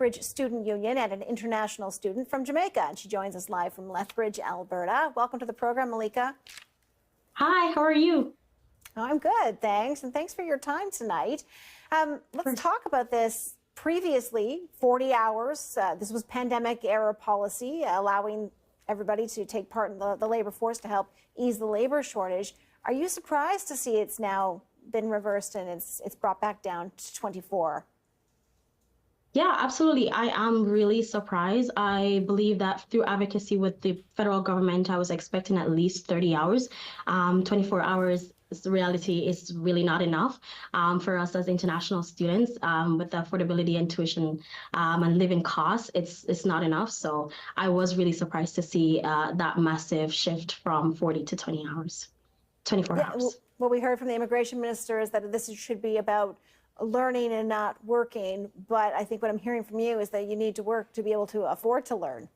Lethbridge Student Union and an international student from Jamaica. And she joins us live from Lethbridge, Alberta. Welcome to the program, Malika. Hi, how are you? Oh, I'm good, thanks. And thanks for your time tonight. Let's talk about this. Previously, 40 hours. This was pandemic era policy, allowing everybody to take part in the labor force to help ease the labor shortage. Are you surprised to see it's now been reversed and it's brought back down to 24? Yeah, absolutely. I am really surprised. I believe that through advocacy with the federal government, I was expecting at least 30 hours. 24 hours, the reality is really not enough for us as international students with the affordability and tuition and living costs. It's not enough. So I was really surprised to see that massive shift from 40 to 20 hours, 24 hours. What we heard from the immigration minister is that this should be about learning and not working. But I think what I'm hearing from you is that you need to work to be able to afford to learn.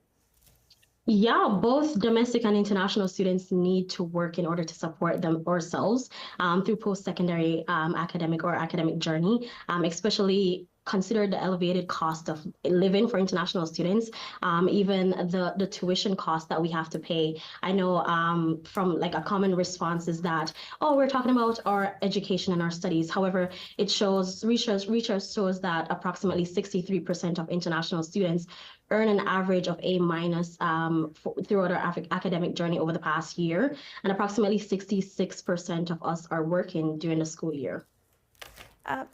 Yeah, both domestic and international students need to work in order to support them ourselves through post-secondary academic journey, especially consider the elevated cost of living for international students, even the tuition cost that we have to pay. I know from like a common response is that, oh, we're talking about our education and our studies. However, it shows, research shows that approximately 63% of international students earn an average of A- throughout our academic journey over the past year, and approximately 66% of us are working during the school year.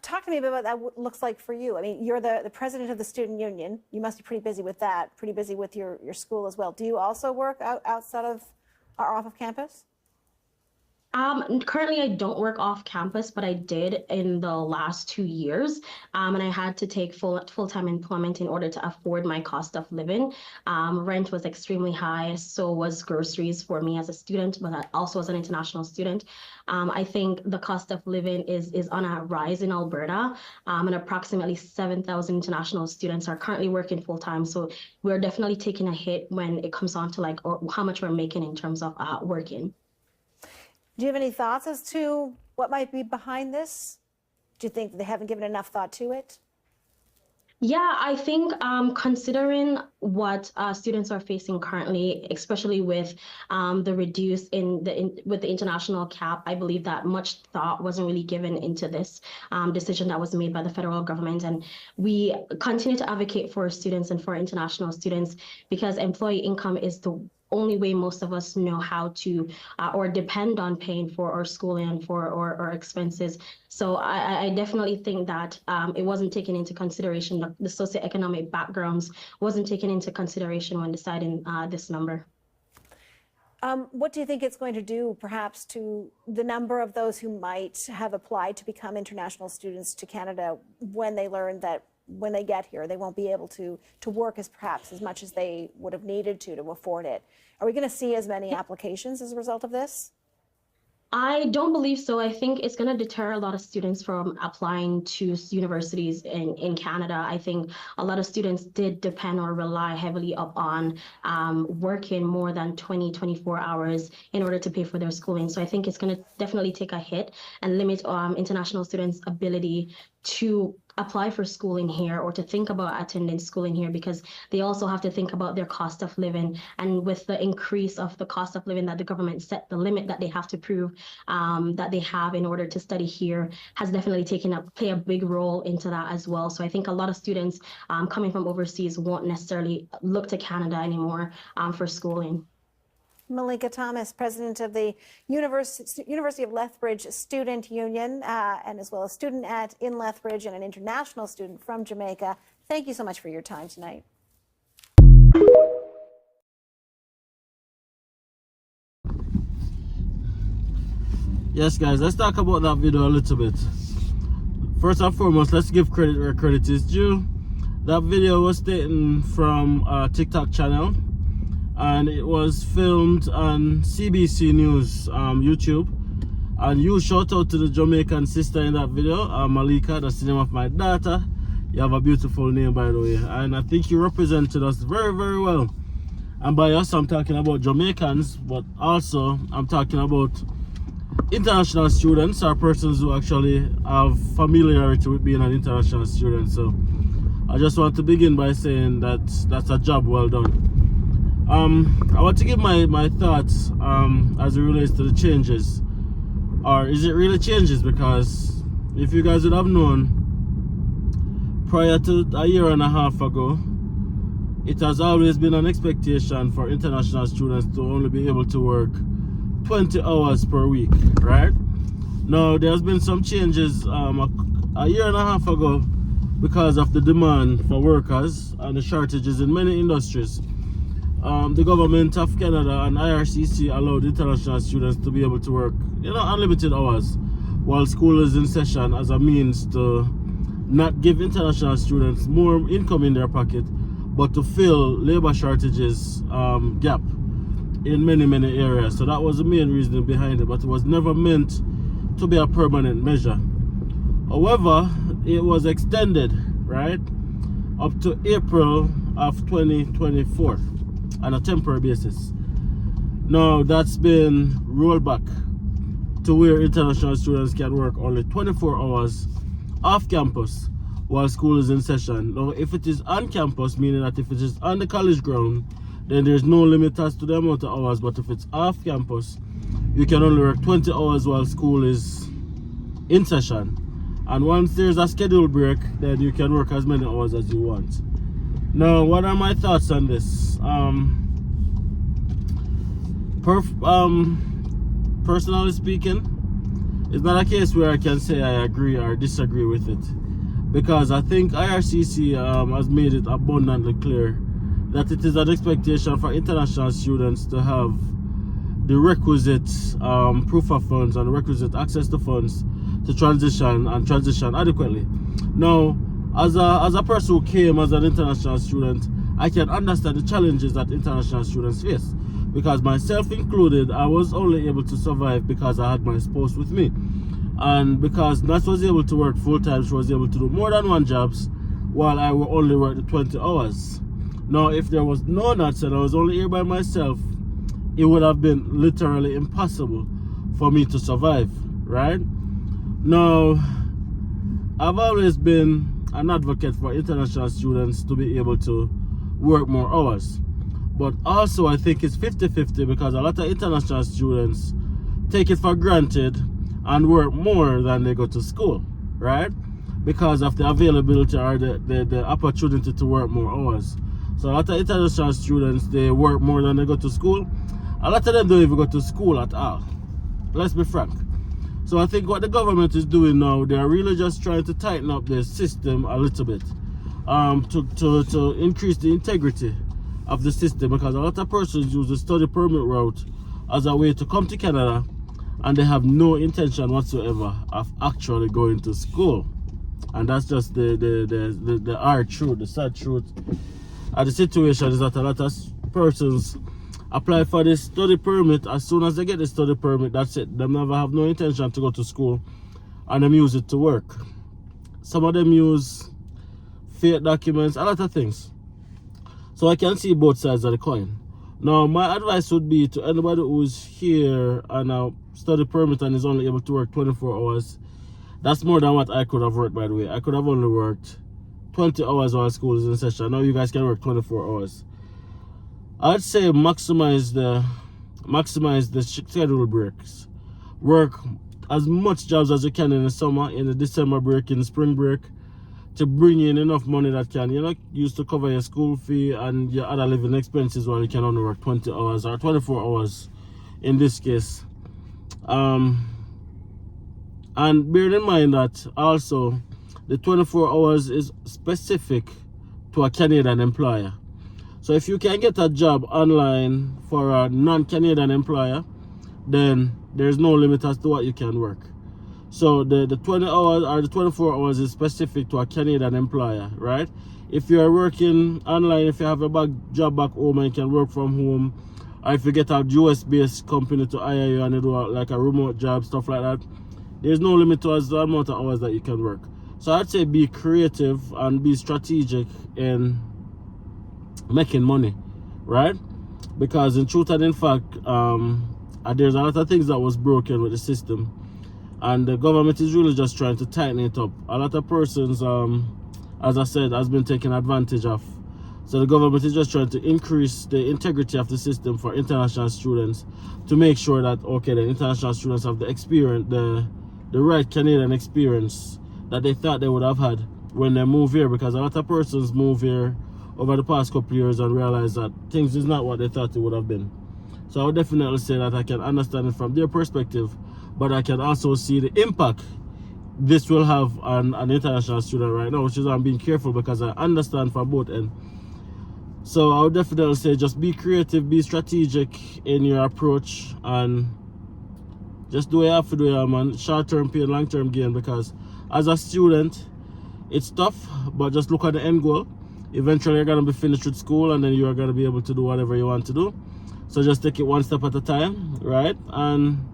Talk to me about what that looks like for you. I mean, you're the president of the student union. You must be pretty busy with that, pretty busy with your school as well. Do you also work outside of or off of campus? Currently, I don't work off campus, but I did in the last 2 years, and I had to take full-time employment in order to afford my cost of living. Rent was extremely high, so was groceries for me as a student, but also as an international student. I think the cost of living is on a rise in Alberta, and approximately 7,000 international students are currently working full-time. So we're definitely taking a hit when it comes on to like how much we're making in terms of working. Do you have any thoughts as to what might be behind this? Do you think they haven't given enough thought to it? Yeah, I think considering what students are facing currently, especially with the reduce with the international cap, I believe that much thought wasn't really given into this decision that was made by the federal government. And we continue to advocate for students and for international students because employee income is the only way most of us know how to or depend on paying for our schooling and for our expenses. So I definitely think that it wasn't taken into consideration. The socioeconomic backgrounds wasn't taken into consideration when deciding this number. What do you think it's going to do perhaps to the number of those who might have applied to become international students to Canada when they learn that when they get here, they won't be able to work as much as they would have needed to afford it? Are we going to see as many applications as a result of this? I don't believe so. I think it's going to deter a lot of students from applying to universities in Canada. I think a lot of students did depend or rely heavily upon working more than 24 hours in order to pay for their schooling. So I think it's going to definitely take a hit and limit international students' ability to apply for schooling here or to think about attending schooling here, because they also have to think about their cost of living. And with the increase of the cost of living that the government set, the limit that they have to prove that they have in order to study here has definitely play a big role into that as well. So I think a lot of students coming from overseas won't necessarily look to Canada anymore for schooling. Malika Thomas, president of the University of Lethbridge Student Union, and as well as student in Lethbridge and an international student from Jamaica. Thank you so much for your time tonight. Yes, guys, let's talk about that video a little bit. First and foremost, let's give credit where credit is due. That video was taken from a TikTok channel, and it was filmed on CBC News YouTube. And you shout out to the Jamaican sister in that video, Malika. That's the name of my daughter. You have a beautiful name, by the way, and I think you represented us very, very well. And by us, I'm talking about Jamaicans, but also I'm talking about international students or persons who actually have familiarity with being an international student. So I just want to begin by saying that that's a job well done. I want to give my thoughts as it relates to the changes. Or is it really changes? Because if you guys would have known, prior to a year and a half ago, it has always been an expectation for international students to only be able to work 20 hours per week, right? Now, there's been some changes a year and a half ago because of the demand for workers and the shortages in many industries. The government of Canada and IRCC allowed international students to be able to work, unlimited hours while school is in session as a means to not give international students more income in their pocket, but to fill labor shortages gap in many areas. So that was the main reason behind it, but it was never meant to be a permanent measure. However, it was extended, right, up to April of 2024 on a temporary basis. Now that's been rolled back to where international students can work only 24 hours off campus while school is in session. Now, if it is on campus, meaning that if it is on the college ground, then there's no limit as to the amount of hours. But if it's off campus, you can only work 20 hours while school is in session. And once there's a scheduled break, then you can work as many hours as you want. Now, what are my thoughts on this? Personally speaking, it's not a case where I can say I agree or disagree with it, because I think IRCC has made it abundantly clear that it is an expectation for international students to have the requisite proof of funds and the requisite access to funds to transition adequately. Now, as a person who came as an international student, I can understand the challenges that international students face, because myself included, I was only able to survive because I had my spouse with me. And because Nat was able to work full-time, she was able to do more than one jobs, while I will only work the 20 hours. Now, if there was no Nat and I was only here by myself, it would have been literally impossible for me to survive, right? Now, I've always been an advocate for international students to be able to work more hours. But also, I think it's 50-50, because a lot of international students take it for granted and work more than they go to school, right? Because of the availability or the opportunity to work more hours. So a lot of international students, they work more than they go to school. A lot of them don't even go to school at all. Let's be frank. So I think what the government is doing now, they're really just trying to tighten up the system a little bit to increase the integrity of the system, because a lot of persons use the study permit route as a way to come to Canada, and they have no intention whatsoever of actually going to school. And that's just the hard truth, the sad truth. And the situation is that a lot of persons apply for this study permit. As soon as they get the study permit, that's it. They never have no intention to go to school, and them use it to work. Some of them use fake documents, a lot of things. So I can see both sides of the coin. Now, my advice would be to anybody who's here on a study permit and is only able to work 24 hours. That's more than what I could have worked, by the way. I could have only worked 20 hours while school is in session. Now you guys can work 24 hours. I'd say maximize the schedule breaks. Work as much jobs as you can in the summer, in the December break, in the spring break, to bring in enough money that can, use to cover your school fee and your other living expenses, while you can only work 20 hours or 24 hours in this case. And bear in mind that also the 24 hours is specific to a Canadian employer. So if you can get a job online for a non-Canadian employer, then there's no limit as to what you can work. So the 20 hours or the 24 hours is specific to a Canadian employer, right? If you're working online, if you have a job back home and you can work from home, or if you get a US-based company to hire you and they do like a remote job, stuff like that, there's no limit to the amount of hours that you can work. So I'd say be creative and be strategic in making money, right? Because in truth and in fact, there's a lot of things that was broken with the system, and the government is really just trying to tighten it up. A lot of persons, a as I said, has been taken advantage of. So the government is just trying to increase the integrity of the system for international students to make sure that, okay, the international students have the experience, the right Canadian experience that they thought they would have had when they move here, because a lot of persons move here over the past couple of years and realize that things is not what they thought it would have been. So I would definitely say that I can understand it from their perspective, but I can also see the impact this will have on an international student right now, which is why I'm being careful, because I understand from both ends. So I would definitely say just be creative, be strategic in your approach, and just do what you have to do, yeah, man. Short-term pain, long-term gain, because as a student, it's tough, but just look at the end goal. Eventually, you're going to be finished with school, and then you are going to be able to do whatever you want to do. So just take it one step at a time, right? And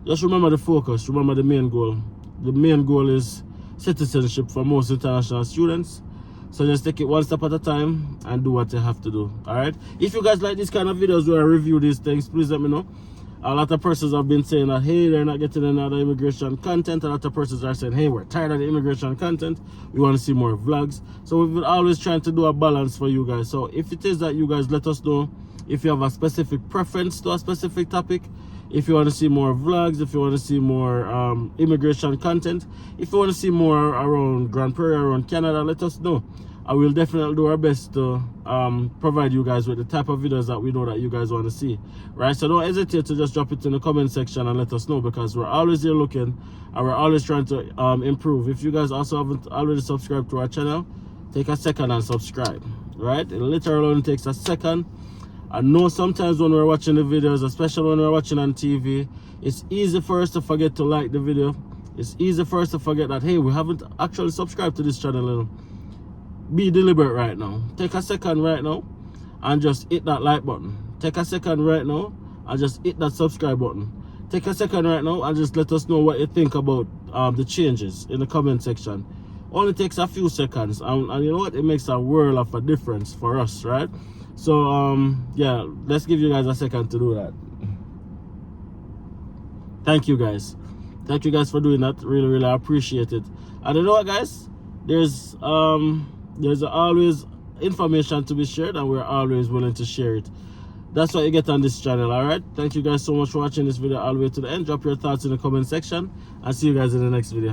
just remember the focus, remember the main goal. The main goal is citizenship for most international students. So just take it one step at a time and do what you have to do. All right. If you guys like these kind of videos where I review these things, please let me know. A lot of persons have been saying that, hey, they're not getting another immigration content. A lot of persons are saying, hey, we're tired of the immigration content. We want to see more vlogs. So we've been always trying to do a balance for you guys. So if it is that you guys let us know if you have a specific preference to a specific topic, if you want to see more vlogs, if you want to see more immigration content, if you want to see more around Grand Prairie, around Canada, let us know. I will definitely do our best to provide you guys with the type of videos that we know that you guys want to see, right? So don't hesitate to just drop it in the comment section and let us know, because we're always here looking and we're always trying to improve. If you guys also haven't already subscribed to our channel, take a second and subscribe, right? It literally only takes a second. I know sometimes when we're watching the videos, especially when we're watching on TV, it's easy for us to forget to like the video. It's easy for us to forget that, hey, we haven't actually subscribed to this channel. Be deliberate right now. Take a second right now and just hit that like button. Take a second right now and just hit that subscribe button. Take a second right now and just let us know what you think about the changes in the comment section. Only takes a few seconds, and you know what? It makes a world of a difference for us, right? So yeah, let's give you guys a second to do that. Thank you guys for doing that. Really appreciate it. And you know what, guys, there's always information to be shared, and we're always willing to share it. That's what you get on this channel. All right, thank you guys so much for watching this video all the way to the end. Drop your thoughts in the comment section, and see you guys in the next video.